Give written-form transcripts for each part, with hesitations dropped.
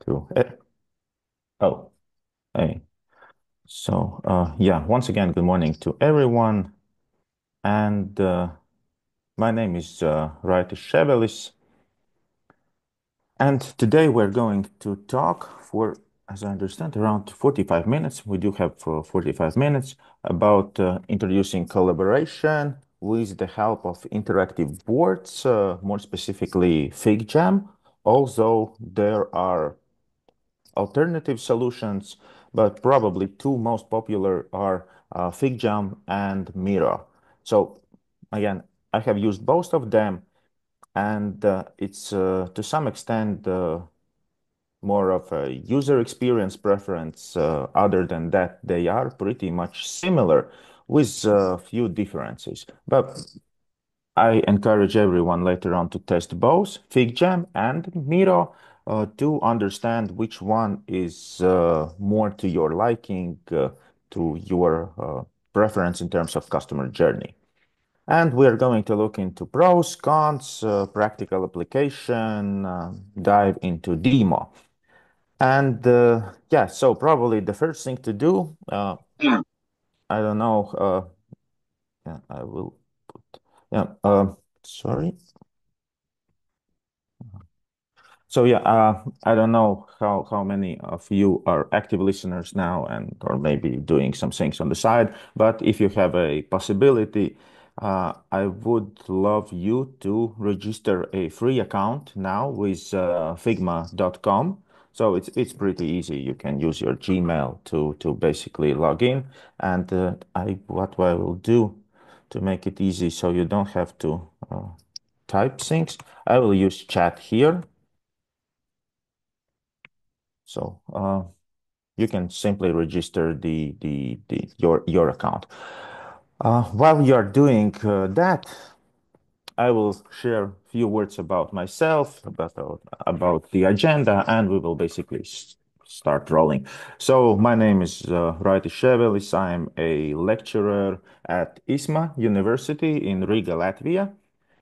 Two. Oh, hey. So, yeah, once again, good morning to everyone. And my name is Rайтіс Севеліс. And today we're going to talk for, as I understand, around 45 minutes. We do have 45 minutes about introducing collaboration with the help of interactive boards, more specifically FigJam, although there are alternative solutions, but probably two most popular are FigJam and Miro. So again, I have used both of them, and it's to some extent more of a user experience preference. Other than that, they are pretty much similar with a few differences. But I encourage everyone later on to test both FigJam and Miro to understand which one is more to your liking, to your preference in terms of customer journey. And we're going to look into pros, cons, practical application, dive into demo. And yeah, so probably the first thing to do, I don't know, yeah, I will put, yeah, sorry. So yeah, I don't know how many of you are active listeners now and or maybe doing some things on the side, but if you have a possibility, I would love you to register a free account now with figma.com. So it's pretty easy. You can use your Gmail to basically log in, and what I will do to make it easy so you don't have to type things, I will use chat here. So you can simply register your account. While you're doing that, I will share a few words about myself, about the agenda, and we will basically start rolling. So my name is Rайтіс Севеліс. I'm a lecturer at ISMA University in Riga, Latvia,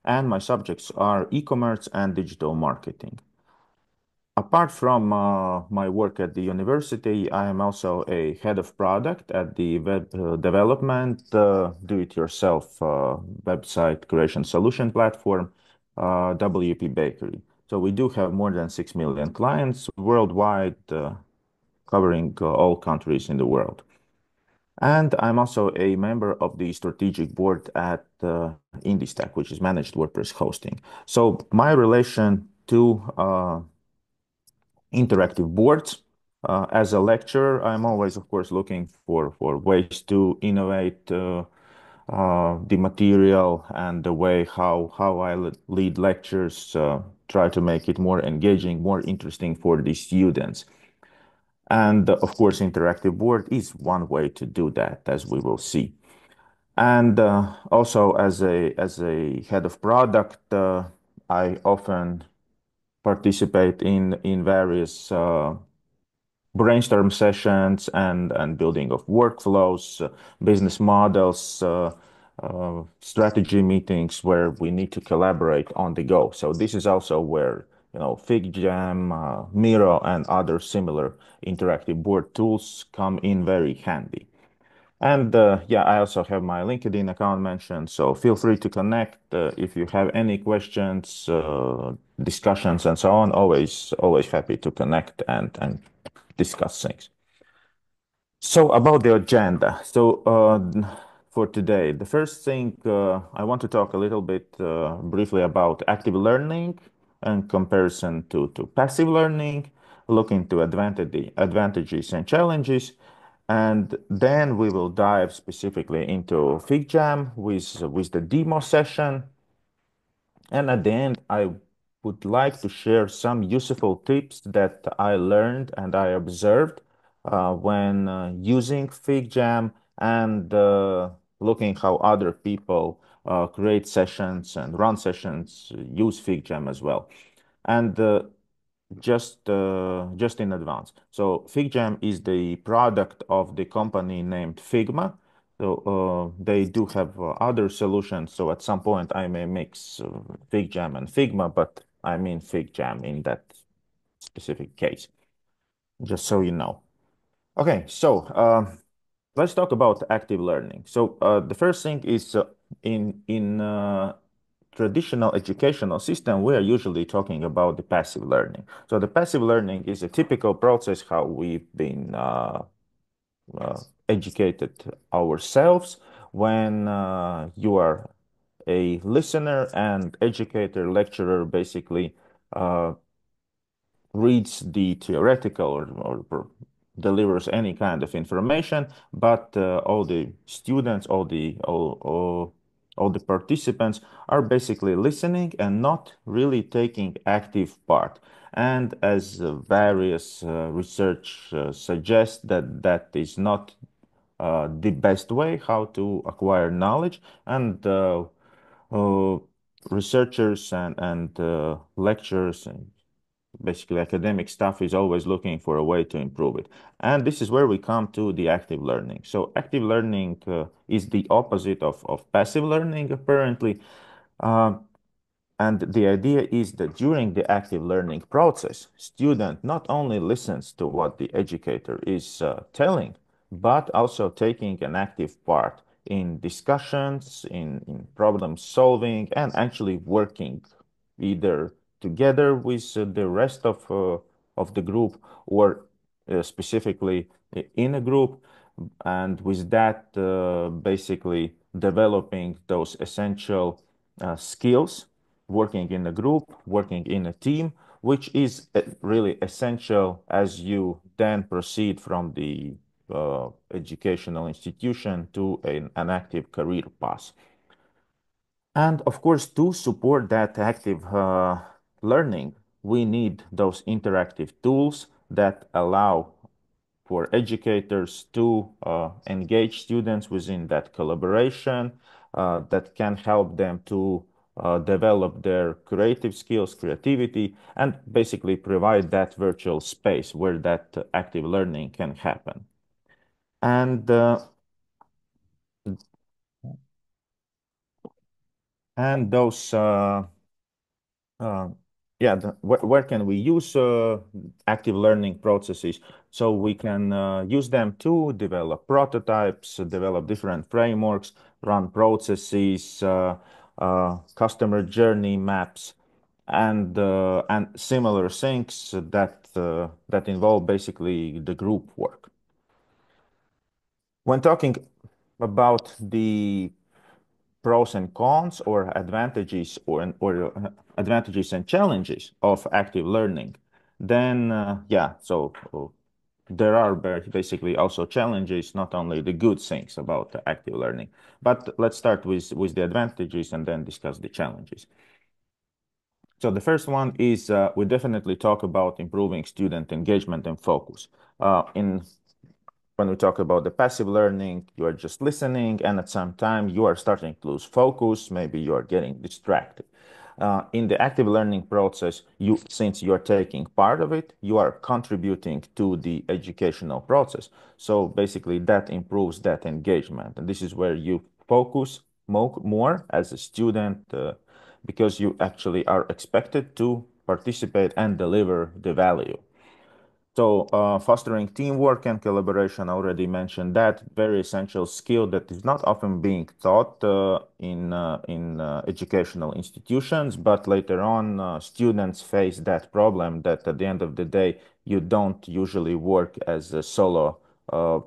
and my subjects are e-commerce and digital marketing. Apart from my work at the university, I am also a head of product at the web development, do-it-yourself website creation solution platform, WP Bakery. So we do have more than 6 million clients worldwide, covering all countries in the world. And I'm also a member of the strategic board at Indie, which is managed WordPress hosting. So my relation to interactive boards. As a lecturer, I'm always, of course, looking for ways to innovate the material and the way how I lead lectures, try to make it more engaging, more interesting for the students. And of course, interactive board is one way to do that, as we will see. And also, as a head of product, I often participate in various brainstorm sessions and building of workflows, business models, strategy meetings where we need to collaborate on the go. So this is also where FigJam, Miro, and other similar interactive board tools come in very handy. And yeah, I also have my LinkedIn account mentioned, so feel free to connect if you have any questions, discussions, and so on. Always happy to connect and discuss things. So about the agenda. So for today, the first thing I want to talk a little bit briefly about active learning and comparison to passive learning, look into advantages and challenges, and then we will dive specifically into FigJam with the demo session. And at the end, I would like to share some useful tips that I learned and I observed when using FigJam and looking how other people create sessions and run sessions, use FigJam as well. And just in advance. So FigJam is the product of the company named Figma. So they do have other solutions. So at some point I may mix FigJam and Figma, but I mean FigJam in that specific case. just so you know. Okay, so let's talk about active learning. So the first thing is in traditional educational system, we are usually talking about the passive learning. So the passive learning is a typical process how we've been educated ourselves when you are a listener and educator, lecturer, basically uh, reads the theoretical or delivers any kind of information, but all the students, all the participants are basically listening and not really taking active part. And as various research suggests that that is not the best way how to acquire knowledge, and uh, researchers and lecturers and basically academic staff is always looking for a way to improve it. And this is where we come to the active learning. So active learning is the opposite of passive learning, apparently. Uh, and the idea is that during the active learning process, student not only listens to what the educator is telling, but also taking an active part in discussions, in problem solving, and actually working either together with the rest of the group or specifically in a group, and with that basically developing those essential skills, working in a group, working in a team, which is really essential as you then proceed from the educational institution to an active career path. And of course, to support that active learning, we need those interactive tools that allow for educators to engage students within that collaboration, that can help them to develop their creative skills, creativity, and basically provide that virtual space where that active learning can happen. And those Uh, yeah, where can we use active learning processes? So we can use them to develop prototypes, develop different frameworks, run processes, customer journey maps, and similar things that involve basically the group work. When talking about the pros and cons or advantages or advantages and challenges of active learning, then yeah, so there are basically also challenges, not only the good things about active learning. But let's start with the advantages and then discuss the challenges. So the first one is we definitely talk about improving student engagement and focus. In When we talk about the passive learning, you are just listening, and at some time you are starting to lose focus. Maybe you are getting distracted. In the active learning process, since you are taking part of it, you are contributing to the educational process. So basically, that improves that engagement, and this is where you focus more as a student because you actually are expected to participate and deliver the value. So, fostering teamwork and collaboration, I already mentioned that, very essential skill that is not often being taught in educational institutions, but later on, students face that problem that at the end of the day, you don't usually work as a uh,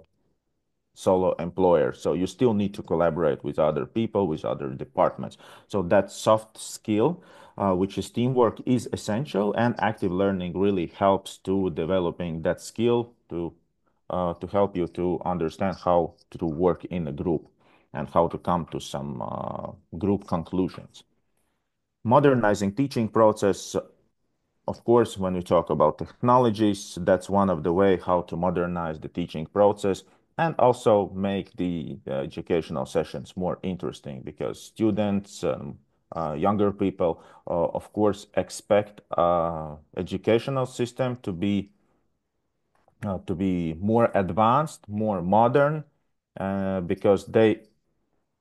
solo employer. So you still need to collaborate with other people, with other departments. So that soft skill, which is teamwork, is essential, and active learning really helps to developing that skill to help you to understand how to work in a group and how to come to some group conclusions. Modernizing teaching process, of course, when we talk about technologies, that's one of the way how to modernize the teaching process and also make the educational sessions more interesting because students, younger people, of course, expect educational system to be more advanced, more modern, because they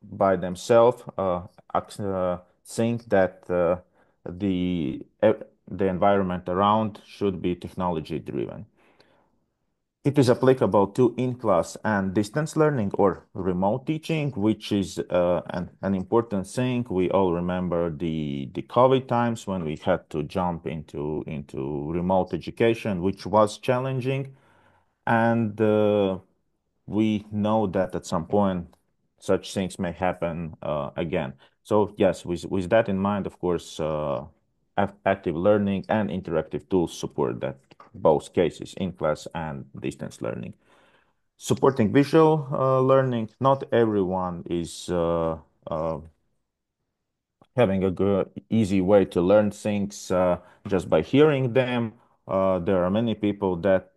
by themselves think that the the environment around should be technology driven. It is applicable to in-class and distance learning or remote teaching, which is an important thing. We all remember the COVID times when we had to jump into remote education, which was challenging. And we know that at some point such things may happen again. So yes, with that in mind, of course, active learning and interactive tools support that both cases, in-class and distance learning. Supporting visual learning, not everyone is having a good, easy way to learn things just by hearing them. There are many people that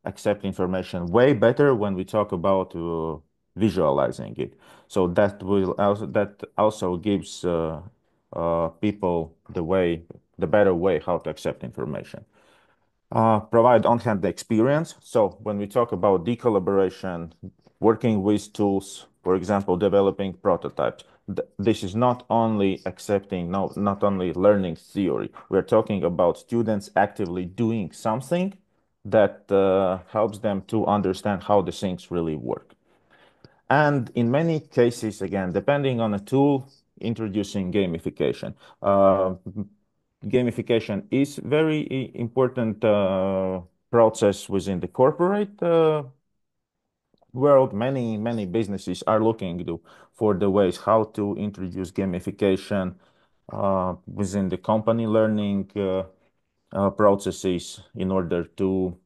accept information way better when we talk about visualizing it. So that also gives people the better way how to accept information. Provide on-hand experience. So when we talk about decollaboration, working with tools, for example, developing prototypes, this is not only not only learning theory. We're talking about students actively doing something that helps them to understand how the things really work. And in many cases, again, depending on a tool, introducing gamification. Gamification is very important process within the corporate world. Many businesses are looking for the ways how to introduce gamification within the company learning processes in order to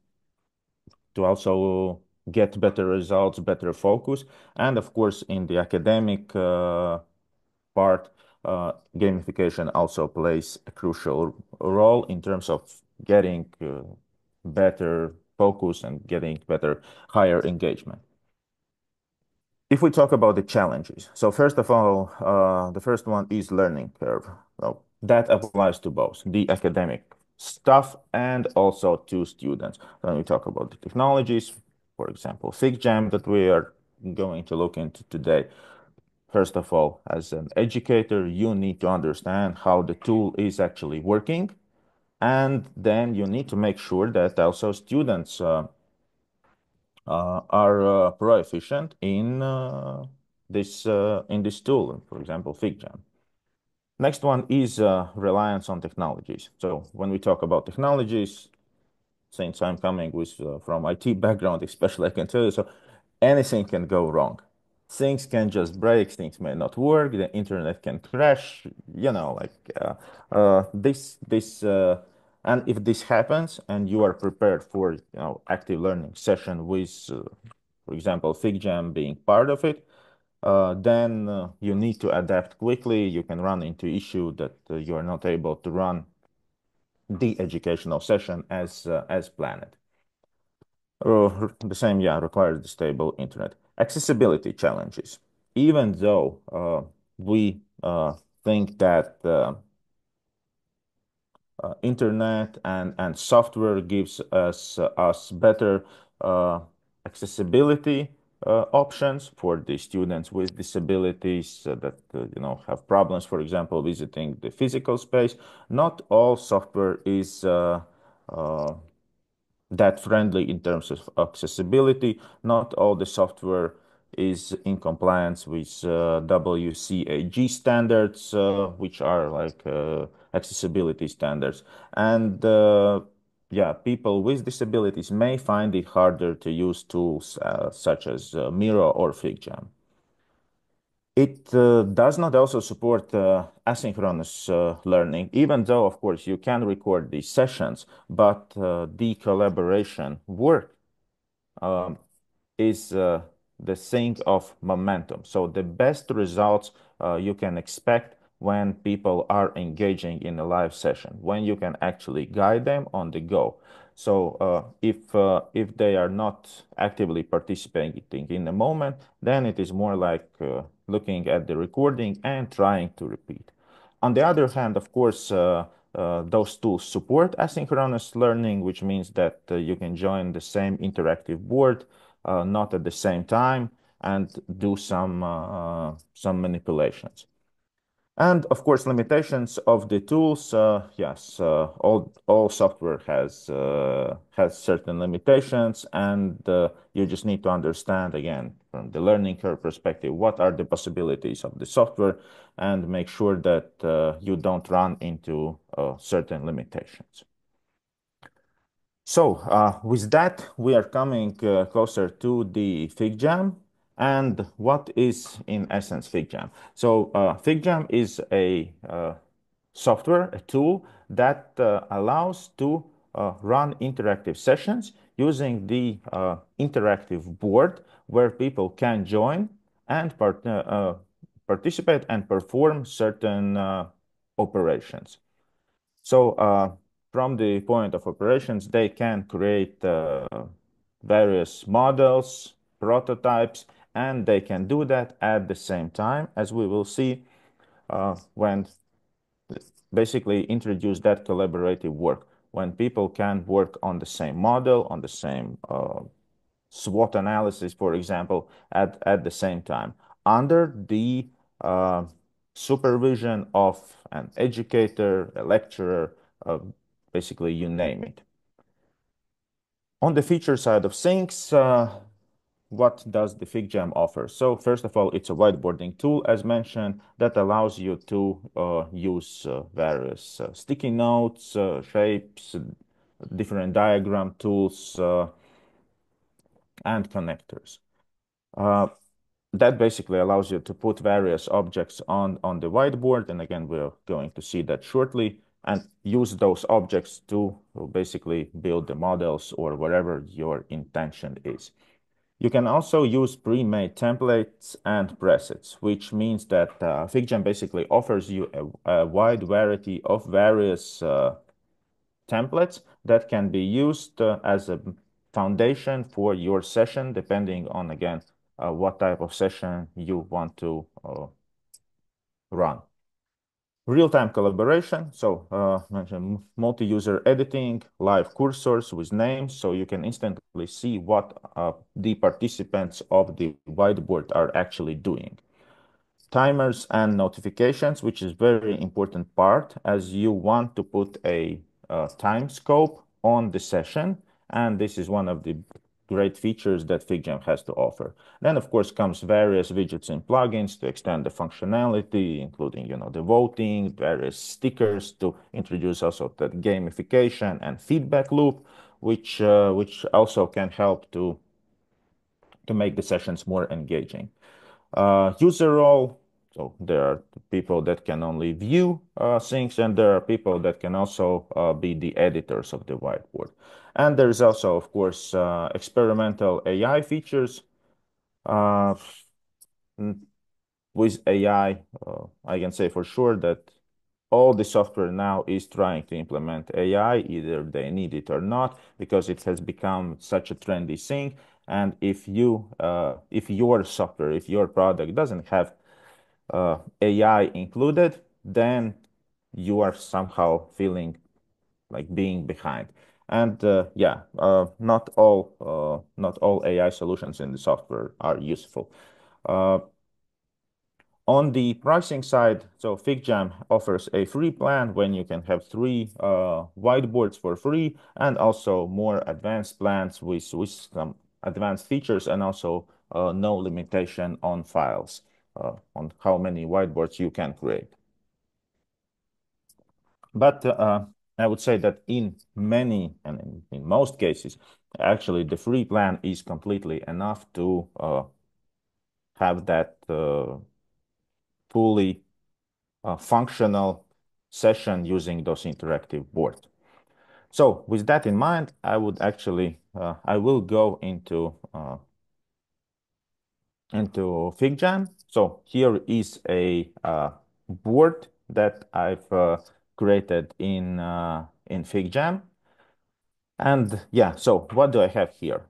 also get better results, better focus, and of course in the academic part, gamification also plays a crucial role in terms of getting better focus and getting better, higher engagement. If we talk about the challenges, so first of all, the first one is learning curve. So that applies to both the academic stuff and also to students. When we talk about the technologies, for example, FigJam that we are going to look into today. First of all, as an educator, you need to understand how the tool is actually working. And then you need to make sure that also students are proficient in this tool, for example, FigJam. Next one is reliance on technologies. So when we talk about technologies, since I'm coming from IT background, especially, I can tell you, so anything can go wrong. Things can just break, things may not work, the internet can crash, and if this happens and you are prepared for, active learning session with, for example, FigJam being part of it, then you need to adapt quickly. You can run into issue that you are not able to run the educational session as planned. The same, requires the stable internet. Accessibility challenges. Even though we think that internet and software gives us better accessibility options for the students with disabilities that have problems, for example, visiting the physical space. Not all software is that friendly in terms of accessibility. Not all the software is in compliance with WCAG standards, which are like accessibility standards. And people with disabilities may find it harder to use tools such as Miro or FigJam. It does not also support asynchronous learning, even though, of course, you can record these sessions, but the collaboration work is the thing of momentum. So the best results you can expect when people are engaging in a live session, when you can actually guide them on the go. So if they are not actively participating in the moment, then it is more like looking at the recording and trying to repeat. On the other hand, of course, those tools support asynchronous learning, which means that you can join the same interactive board, not at the same time, and do some manipulations. And of course, limitations of the tools. Yes, all software has certain limitations, and you just need to understand again from the learning curve perspective what are the possibilities of the software, and make sure that you don't run into certain limitations. So with that, we are coming closer to the FigJam. And what is, in essence, FigJam? So FigJam is a software, a tool that allows to run interactive sessions using the interactive board where people can join and participate and perform certain operations. So from the point of operations, they can create various models, prototypes, and they can do that at the same time, as we will see when basically introduce that collaborative work, when people can work on the same model, on the same SWOT analysis, for example, at the same time, under the supervision of an educator, a lecturer, basically you name it. On the feature side of things, what does the FigJam offer? So first of all, it's a whiteboarding tool, as mentioned, that allows you to use various sticky notes, shapes, different diagram tools, and connectors. That basically allows you to put various objects on the whiteboard. And again, we're going to see that shortly, and use those objects to basically build the models or whatever your intention is. You can also use pre-made templates and presets, which means that FigJam basically offers you a wide variety of various templates that can be used as a foundation for your session, depending on, again, what type of session you want to run. Real-time collaboration, so mentioned multi-user editing, live cursors with names, so you can instantly see what the participants of the whiteboard are actually doing. Timers and notifications, which is very important part, as you want to put a time scope on the session, and this is one of the great features that FigJam has to offer. Then, of course, comes various widgets and plugins to extend the functionality, including, the voting, various stickers to introduce also the gamification and feedback loop, which also can help to make the sessions more engaging. User role, so there are people that can only view things, and there are people that can also be the editors of the whiteboard. And there's also, of course, experimental AI features. With AI, I can say for sure that all the software now is trying to implement AI, either they need it or not, because it has become such a trendy thing. And if your software, if your product doesn't have AI included, then you are somehow feeling like being behind. And not all AI solutions in the software are useful. On the pricing side, so FigJam offers a free plan when you can have 3 whiteboards for free, and also more advanced plans with some advanced features, and also no limitation on files, on how many whiteboards you can create. But I would say that in many, and in most cases, actually the free plan is completely enough to have that fully functional session using those interactive boards. So with that in mind, I would actually, I will go into FigJam. So here is a board that I've created in FigJam. And yeah, so what do I have here?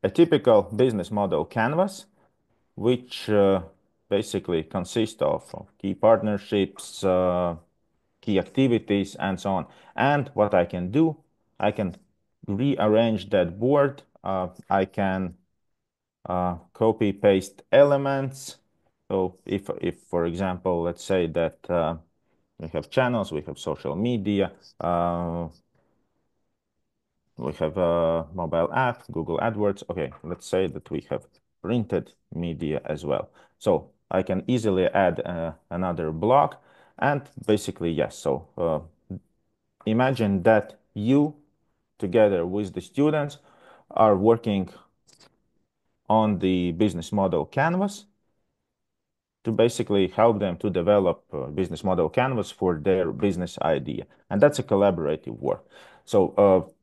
A typical business model canvas, which basically consists of key partnerships, key activities, and so on. And what I can do, I can rearrange that board. I can copy paste elements, So if for example, let's say that we have channels, we have social media, we have a mobile app, Google AdWords. Okay, let's say that we have printed media as well. So I can easily add another block, and basically, yes. So imagine that you, together with the students, are working on the business model canvas to basically help them to develop a business model canvas for their business idea. And that's a collaborative work. So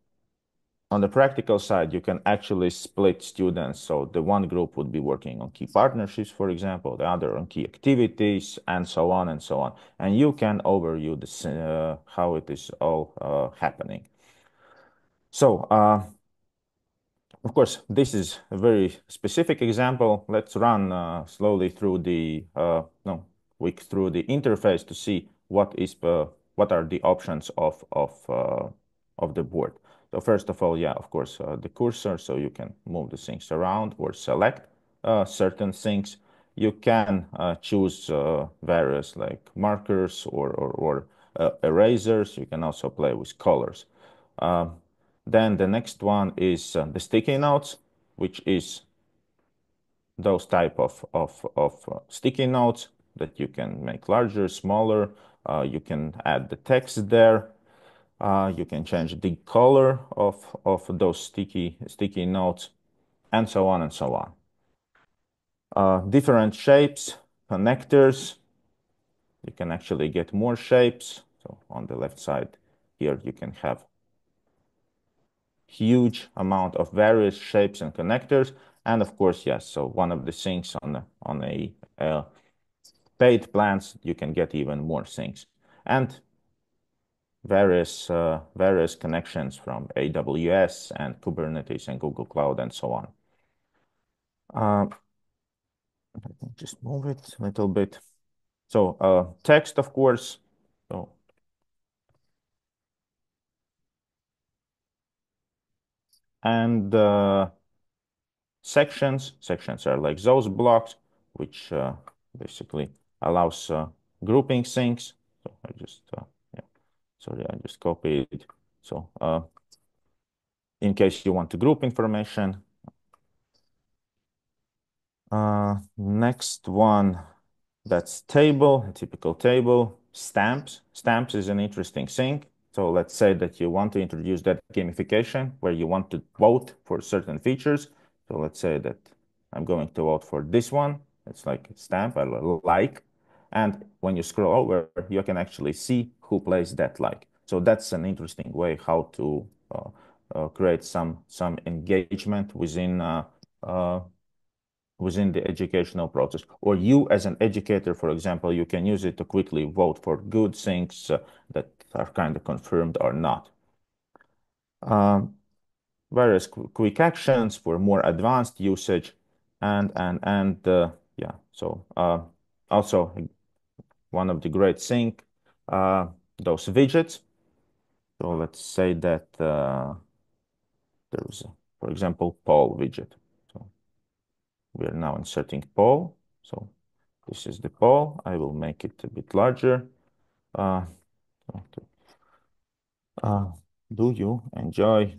on the practical side, you can actually split students. So the one group would be working on key partnerships, for example, the other on key activities, and so on and so on. And you can overview this, how it is all happening. So of course, this is a very specific example. Let's run slowly through the through the interface to see what are the options of the board. So first of all, yeah, of course, the cursor, so you can move the things around or select certain things. You can choose various like markers or erasers. You can also play with colors. Then the next one is the sticky notes, which is those type of sticky notes that you can make larger, smaller. You can add the text there. You can change the color of those sticky notes, and so on and so on. Different shapes, connectors. You can actually get more shapes. So on the left side here, you can have huge amount of various shapes and connectors. And of course, yes, so one of the things on a paid plans, you can get even more things. And various connections from AWS and Kubernetes and Google Cloud and so on. Let me just move it a little bit. So text, of course. So and sections. Sections are like those blocks, which basically allows grouping things. So I just, yeah, sorry, I just copied. So in case you want to group information. Next one, that's table, a typical table. Stamps. Stamps is an interesting thing. So let's say that you want to introduce that gamification where you want to vote for certain features. So let's say that I'm going to vote for this one. It's like a stamp, I like. And when you scroll over, you can actually see who plays that like. So that's an interesting way how to create some engagement within the educational process. Or you as an educator, for example, you can use it to quickly vote for good things that are kind of confirmed or not. Various quick actions for more advanced usage, and yeah. So also one of the great things, those widgets. So let's say that there's, for example, poll widget. So we are now inserting poll. So this is the poll. I will make it a bit larger. Do you enjoy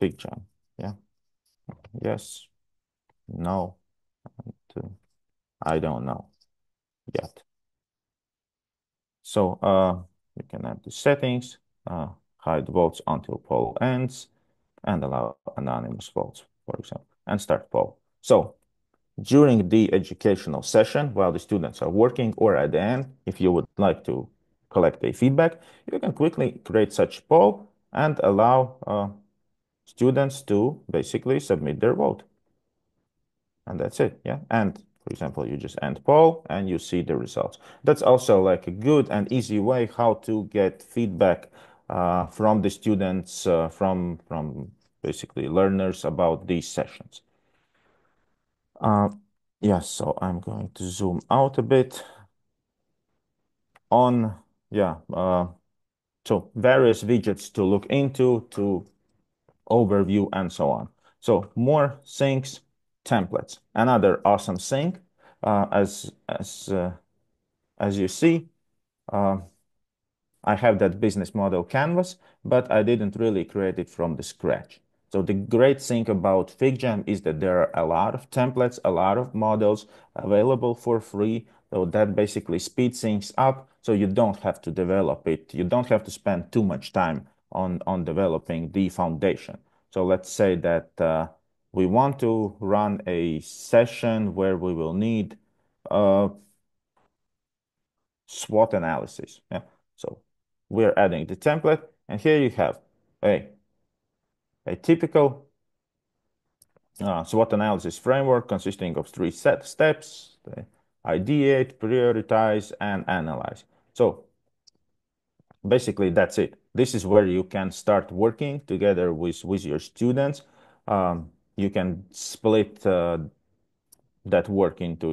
FigJam? Yeah. Yes. No. And, I don't know yet. So you can add the settings, hide votes until poll ends, and allow anonymous votes, for example, and start poll. So during the educational session, while the students are working, or at the end, if you would like to collect a feedback, you can quickly create such poll and allow students to basically submit their vote. And that's it, yeah. And for example, you just end poll and you see the results. That's also like a good and easy way how to get feedback from the students, from basically learners about these sessions. Yes, so I'm going to zoom out a bit on, yeah, so various widgets to look into, to overview, and so on. So more things, templates. Another awesome thing As you see, I have that business model canvas, but I didn't really create it from the scratch. So the great thing about FigJam is that there are a lot of templates, a lot of models available for free. So that basically speeds things up. So you don't have to develop it. You don't have to spend too much time on developing the foundation. So let's say that we want to run a session where we will need SWOT analysis. Yeah. So we're adding the template, and here you have a typical SWOT analysis framework consisting of three set steps: ideate, prioritize, and analyze. So basically, that's it. This is where you can start working together with your students. You can split that work into,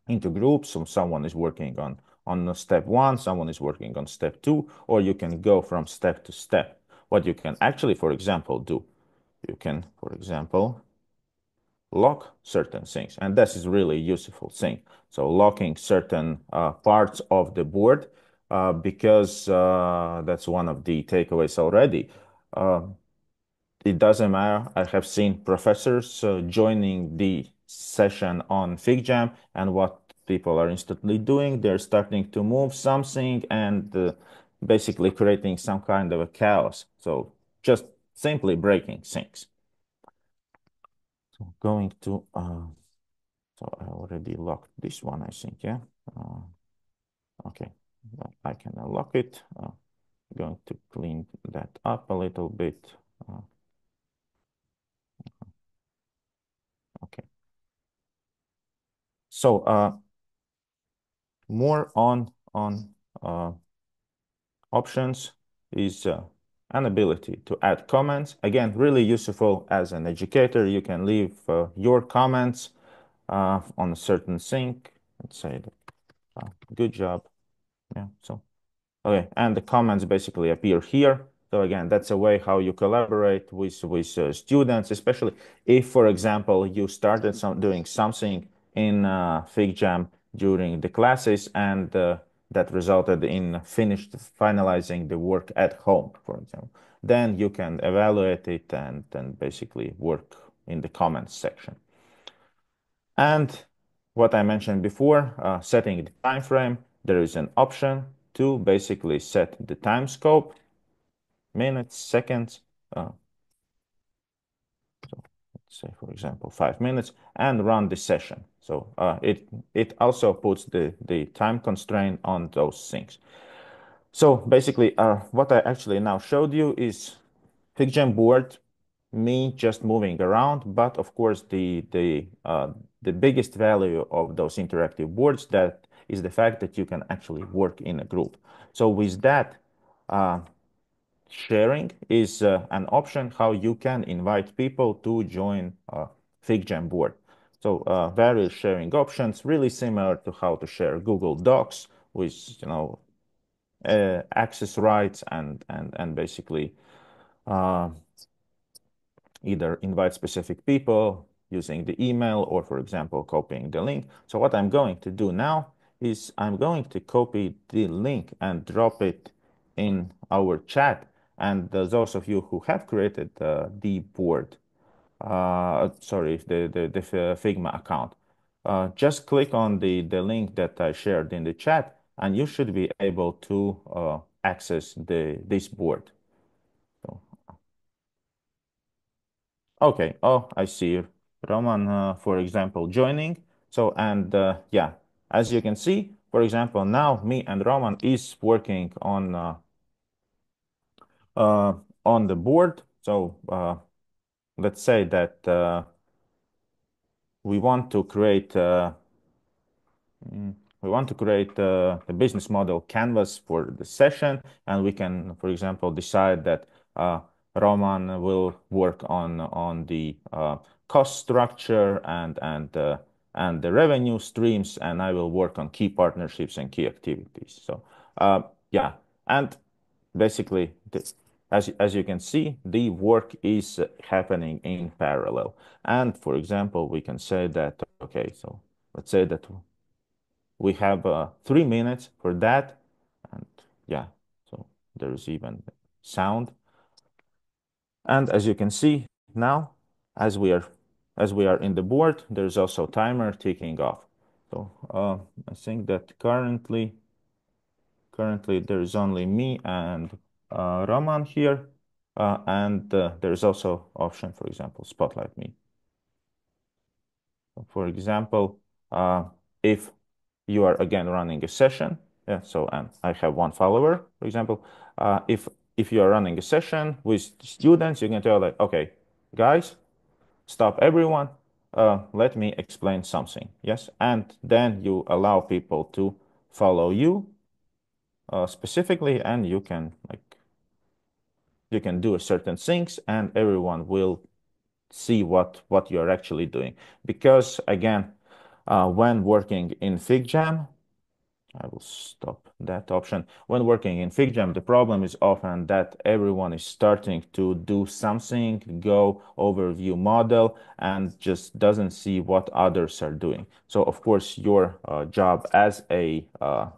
into groups. So someone is working on step one, someone is working on step two, or you can go from step to step. What you can actually, for example, do, you can, for example, lock certain things. And this is really a useful thing. So locking certain parts of the board, because that's one of the takeaways already. It doesn't matter. I have seen professors joining the session on FigJam, and what people are instantly doing, they're starting to move something and basically creating some kind of a chaos. So just simply breaking things. So going to, so I already locked this one, I think, yeah. Okay, I can unlock it. Going to clean that up a little bit. Okay. So more on options is an ability to add comments. Again, really useful as an educator. You can leave your comments on a certain thing. Let's say that, good job. Yeah, so okay, and the comments basically appear here. So again, that's a way how you collaborate with students, especially if, for example, you started doing something in FigJam during the classes, and that resulted in finalizing the work at home, for example. Then you can evaluate it and then basically work in the comments section. And what I mentioned before, setting the time frame, there is an option to basically set the time scope, minutes, seconds. So let's say, for example, 5 minutes, and run the session. So it also puts the time constraint on those things. So basically, what I actually now showed you is FigJam board, me just moving around, but of course the biggest value of those interactive boards that is the fact that you can actually work in a group. So with that, sharing is an option how you can invite people to join FigJam board. So various sharing options, really similar to how to share Google Docs with access rights and basically either invite specific people using the email or, for example, copying the link. So what I'm going to do now is I'm going to copy the link and drop it in our chat. And those of you who have created the board, sorry, the Figma account, just click on the link that I shared in the chat, and you should be able to access this board. So, okay. Oh, I see Roman, for example, joining. So, and yeah, as you can see, for example, now me and Roman is working on the board. So let's say that we want to create a business model canvas for the session, and we can, for example, decide that Roman will work on the cost structure and the revenue streams, and I will work on key partnerships and key activities. So yeah, and basically as you can see, the work is happening in parallel. And for example, we can say that, okay, so let's say that we have 3 minutes for that. And yeah, so there is even sound. And as you can see now, as we are in the board, there's also timer ticking off. So I think that currently there is only me and Roman here, and there's also option, for example, spotlight me. So for example, if you are again running a session, yeah. So and I have one follower, for example. If you are running a session with students, you can tell like, okay, guys, stop everyone. Let me explain something. Yes, and then you allow people to follow you specifically, and you can do certain things, and everyone will see what you're actually doing. Because again, when working in FigJam, I will stop that option. When working in FigJam, the problem is often that everyone is starting to do something, go overview model, and just doesn't see what others are doing. So of course, your job as a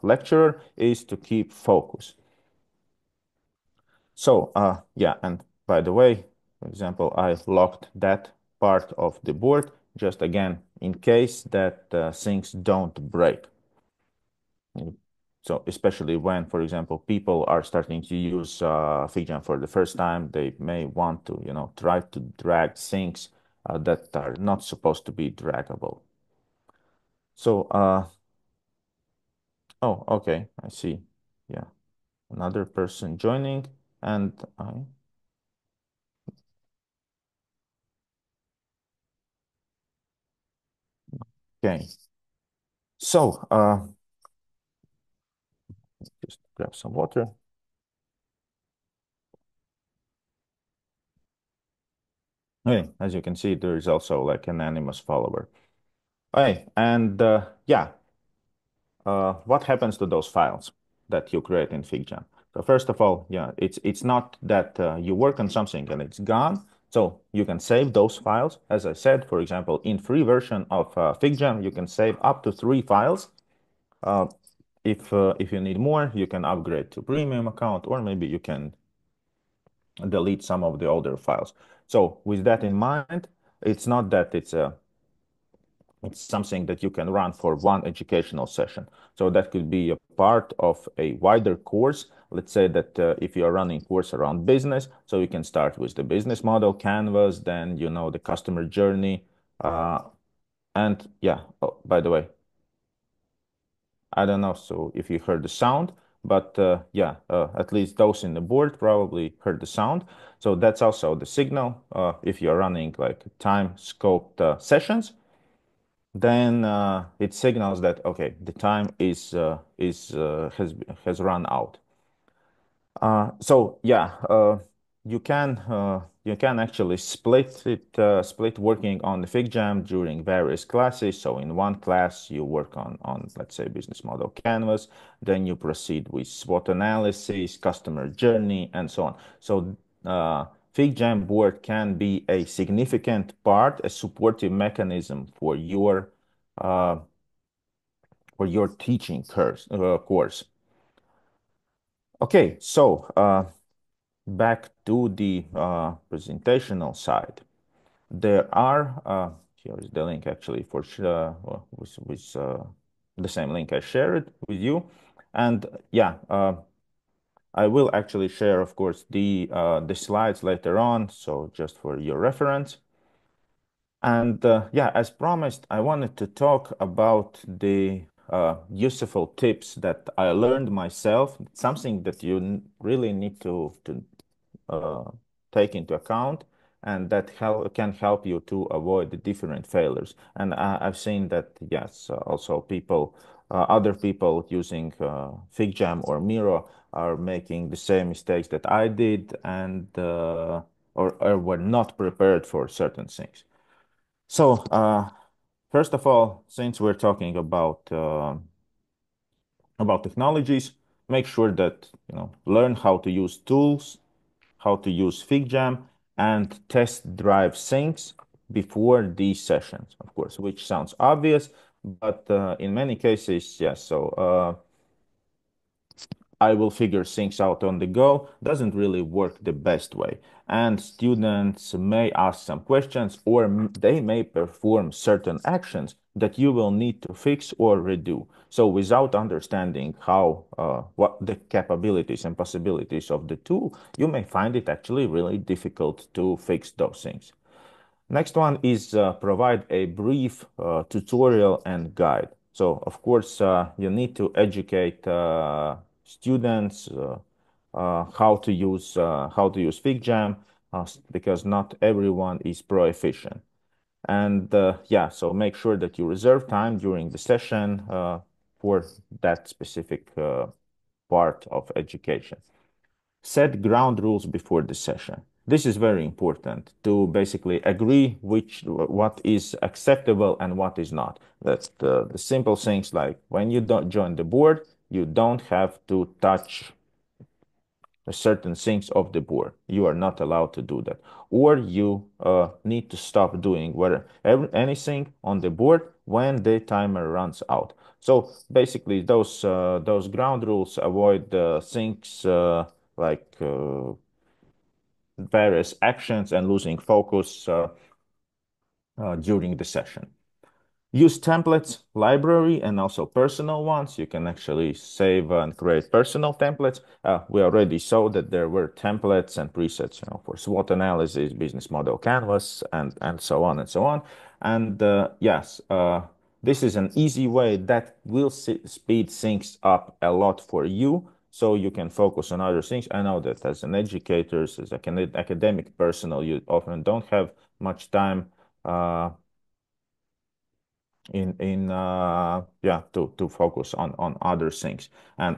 lecturer is to keep focus. So yeah, and by the way, for example, I locked that part of the board just again in case that things don't break. So especially when, for example, people are starting to use FigJam for the first time, they may want to, try to drag things that are not supposed to be draggable. So, oh, okay, I see. Yeah, another person joining, and okay. So, just grab some water. Okay, as you can see, there is also like an anonymous follower. Okay, and yeah, what happens to those files that you create in FigJam? So first of all, yeah, it's not that you work on something and it's gone. So you can save those files. As I said, for example, in free version of FigJam, you can save up to 3 files. If you need more, you can upgrade to premium account, or maybe you can delete some of the older files. So with that in mind, it's not that it's something that you can run for one educational session. So that could be a part of a wider course. Let's say that if you are running course around business, so you can start with the business model canvas, then the customer journey. And yeah, oh, by the way, I don't know so if you heard the sound, but yeah, at least those in the board probably heard the sound. So that's also the signal if you're running like time scoped sessions, then it signals that okay, the time has run out. So yeah, you can actually split working on the FigJam during various classes. So in one class you work on let's say business model canvas, then you proceed with SWOT analysis, customer journey, and so on. So FigJam board can be a significant part, a supportive mechanism for your teaching course. Okay, so back to the presentational side. There are, here is the link actually for with the same link I shared with you. And yeah, I will actually share, of course, the slides later on, so just for your reference. And yeah, as promised, I wanted to talk about the useful tips that I learned myself, something that you really need to uh, take into account, and that can help you to avoid the different failures. And I've seen that, yes, also other people using FigJam or Miro are making the same mistakes that I did, and or were not prepared for certain things. So, first of all, since we're talking about technologies, make sure that learn how to use tools, how to use FigJam, and test drive things before these sessions, of course, which sounds obvious, but in many cases, yes. So I will figure things out on the go doesn't really work the best way. And students may ask some questions, or they may perform certain actions that you will need to fix or redo. So without understanding what the capabilities and possibilities of the tool, you may find it actually really difficult to fix those things. Next one is provide a brief tutorial and guide. So of course, you need to educate students how to use FigJam because not everyone is proficient. And yeah, so make sure that you reserve time during the session for that specific part of education. Set ground rules before the session. This is very important to basically agree what is acceptable and what is not. That's the simple things like when you don't join the board, you don't have to touch certain things of the board. You are not allowed to do that. Or you need to stop doing anything on the board when the timer runs out. So basically, those ground rules avoid things like various actions and losing focus during the session. Use templates, library, and also personal ones. You can actually save and create personal templates. We already saw that there were templates and presets, for SWOT analysis, business model canvas, and so on and so on. And yes, this is an easy way that will speed things up a lot for you, so you can focus on other things. I know that as an educator, as an academic personnel, you often don't have much time to focus on other things, and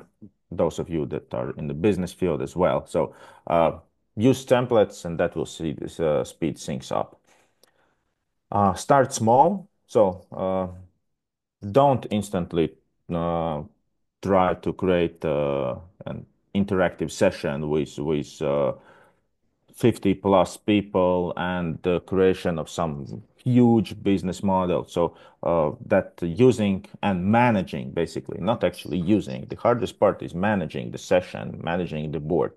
those of you that are in the business field as well. So use templates, and that will speed things up. Start small. So don't instantly try to create an interactive session with 50 plus people and the creation of some huge business model. So that using and managing, basically, not actually using. The hardest part is managing the session, managing the board.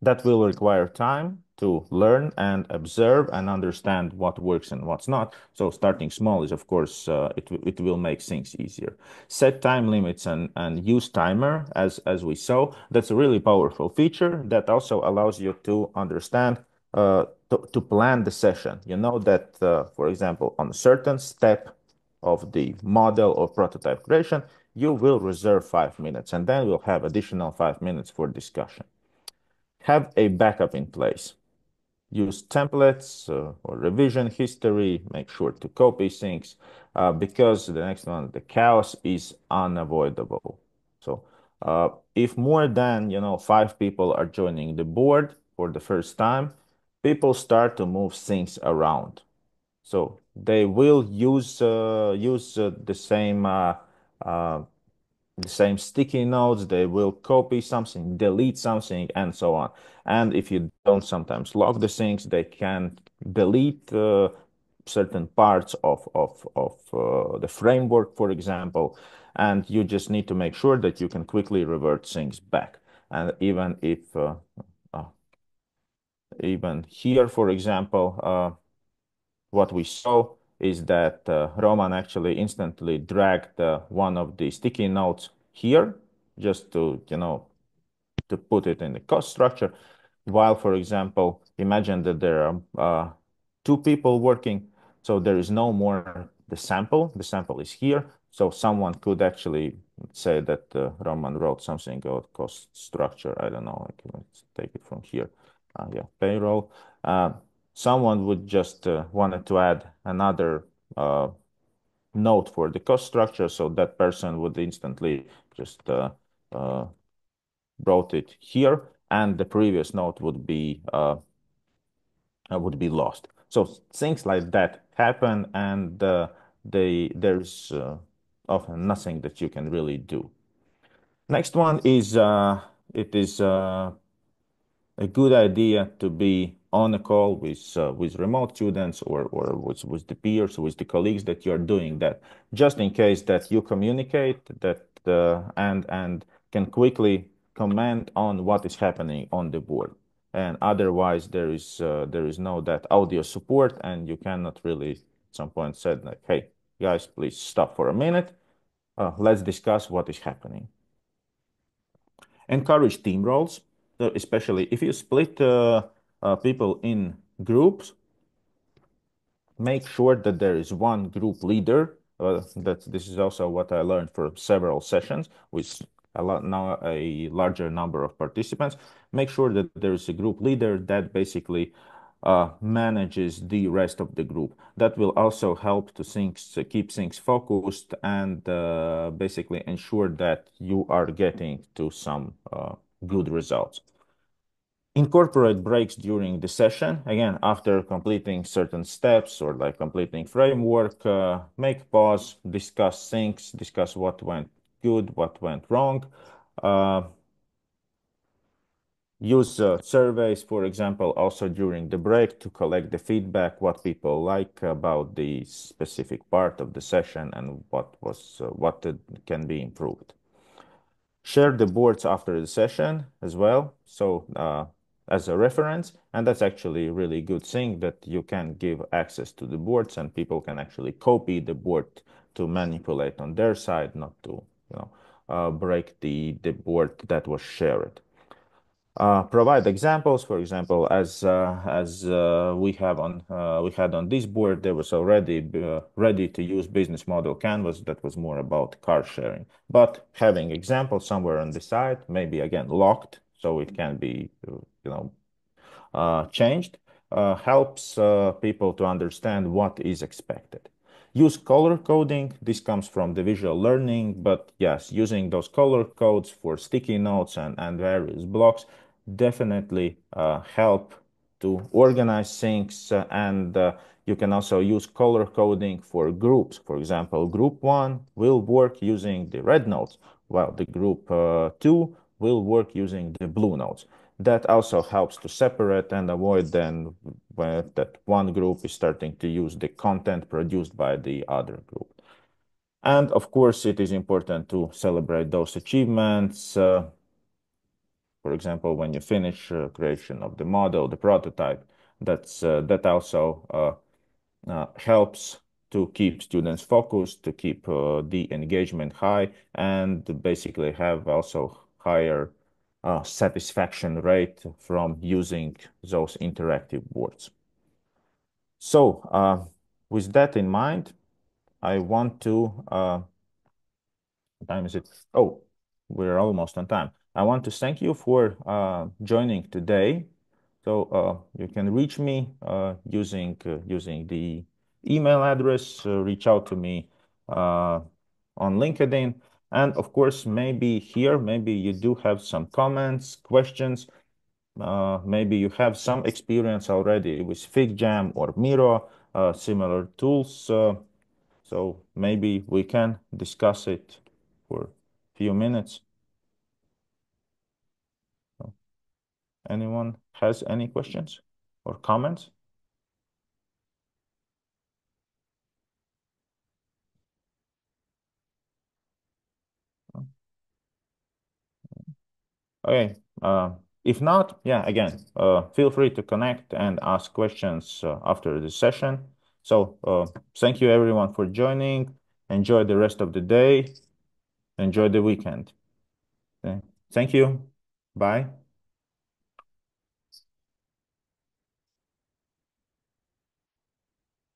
That will require time to learn and observe and understand what works and what's not. So starting small is, of course, it will make things easier. Set time limits and use timer, as we saw. That's a really powerful feature that also allows you to understand, to plan the session. You know that, for example, on a certain step of the model or prototype creation, you will reserve 5 minutes, and then we'll have additional 5 minutes for discussion. Have a backup in place. Use templates or revision history. Make sure to copy things because the next one, the chaos is unavoidable. So if more than 5 people are joining the board for the first time, people start to move things around. So they will use the same sticky notes, they will copy something, delete something, and so on. And if you don't sometimes log the things, they can delete certain parts of the framework, for example, and you just need to make sure that you can quickly revert things back. And even here, for example, what we saw is that Roman actually instantly dragged one of the sticky notes here just to put it in the cost structure. While, for example, imagine that there are 2 people working, so there is no more the sample. The sample is here, so someone could actually say that Roman wrote something about cost structure. I don't know. Let's take it from here. Yeah, payroll. Someone would just wanted to add another note for the cost structure, so that person would instantly just wrote it here, and the previous note would be lost. So things like that happen, and there's often nothing that you can really do. Next one is a good idea to be on a call with remote students or with the peers, with the colleagues that you're doing that, just in case that you communicate that and can quickly comment on what is happening on the board. And otherwise, there is no that audio support, and you cannot really at some point said like, hey guys, please stop for a minute. Let's discuss what is happening. Encourage team roles, especially if you split people in groups. Make sure that there is one group leader. This is also what I learned from several sessions with now a larger number of participants. Make sure that there is a group leader that basically manages the rest of the group. That will also help to keep things focused and basically ensure that you are getting to some good results. Incorporate breaks during the session. Again, after completing certain steps or like completing framework, make pause, discuss things, discuss what went good, what went wrong. Use surveys, for example, also during the break to collect the feedback, what people like about the specific part of the session and what can be improved. Share the boards after the session as well, so as a reference, and that's actually a really good thing that you can give access to the boards and people can actually copy the board to manipulate on their side, not to break the board that was shared. Provide examples. For example, as we had on this board, there was already ready to use business model canvas that was more about car sharing. But having examples somewhere on the side, maybe again locked, so it can be changed, helps people to understand what is expected. Use color coding. This comes from the visual learning, but yes, using those color codes for sticky notes and various blocks definitely help to organize things. And you can also use color coding for groups. For example, group 1 will work using the red notes, while the group 2 will work using the blue notes. That also helps to separate and avoid then that one group is starting to use the content produced by the other group. And of course, it is important to celebrate those achievements. For example, when you finish creation of the model, the prototype, that also helps to keep students focused, to keep the engagement high, and to basically have also higher satisfaction rate from using those interactive boards. So with that in mind, I want to, what time is it? Oh, we're almost on time. I want to thank you for joining today. So you can reach me using the email address, reach out to me on LinkedIn. And of course, maybe you do have some comments, questions. Maybe you have some experience already with FigJam or Miro, similar tools. So maybe we can discuss it for a few minutes. Anyone has any questions or comments? Okay. If not, yeah, again, feel free to connect and ask questions after the session. So thank you everyone for joining. Enjoy the rest of the day. Enjoy the weekend. Okay. Thank you. Bye.